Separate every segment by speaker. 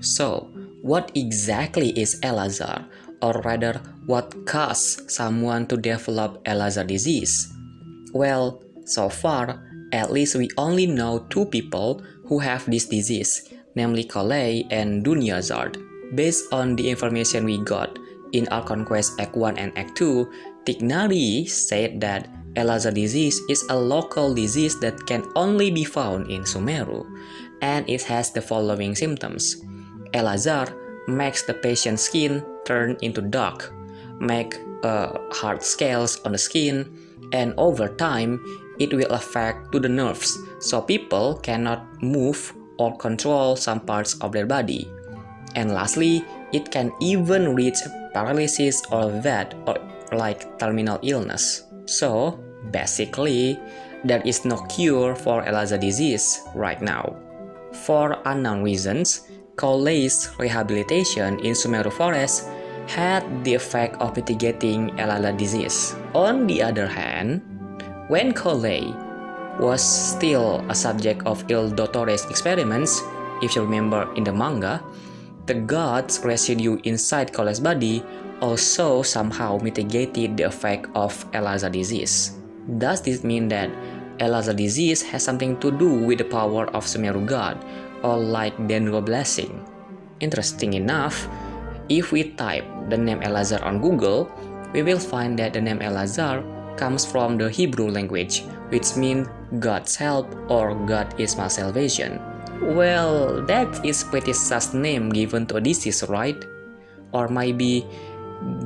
Speaker 1: So, what exactly is Eleazar, or rather, what caused someone to develop Eleazar disease? Well, so far, at least we only know two people who have this disease, namely Kolei and Dunyazard. Based on the information we got in Archon Quest Act 1 and Act 2, Tignari said that Eleazar disease is a local disease that can only be found in Sumeru, and it has the following symptoms. Eleazar makes the patient's skin turn into dark, make hard scales on the skin, and over time, it will affect to the nerves, so people cannot move or control some parts of their body. And lastly, it can even reach paralysis or death or like terminal illness. So, basically, there is no cure for Eleazar disease right now. For unknown reasons, Kolei's rehabilitation in Sumeru Forest had the effect of mitigating Eleazar disease. On the other hand, when Kolei was still a subject of Il Dottore's experiments, if you remember in the manga, the god's residue inside Kolei's body also somehow mitigated the effect of Eleazar disease. Does this mean that Eleazar disease has something to do with the power of Sumeru god, or like Dendro blessing? Interesting enough, if we type the name Eleazar on Google, we will find that the name Eleazar comes from the Hebrew language, which means God's help or God is my salvation. Well, that is pretty sus name given to a disease, right? Or maybe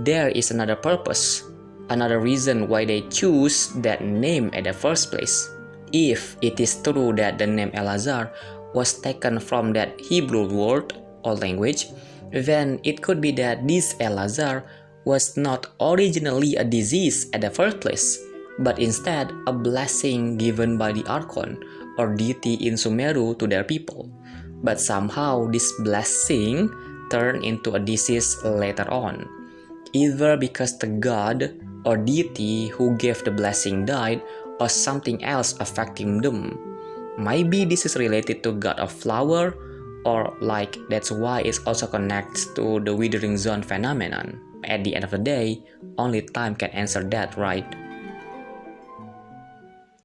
Speaker 1: there is another purpose, another reason why they choose that name at the first place. If it is true that the name Eleazar was taken from that Hebrew word or language, then it could be that this Eleazar was not originally a disease at the first place, but instead a blessing given by the archon or deity in Sumeru to their people. But somehow this blessing turned into a disease later on, either because the god or deity who gave the blessing died or something else affecting them. Maybe this is related to god of flower, or like that's why it also connects to the withering zone phenomenon. At the end of the day, only time can answer that, right?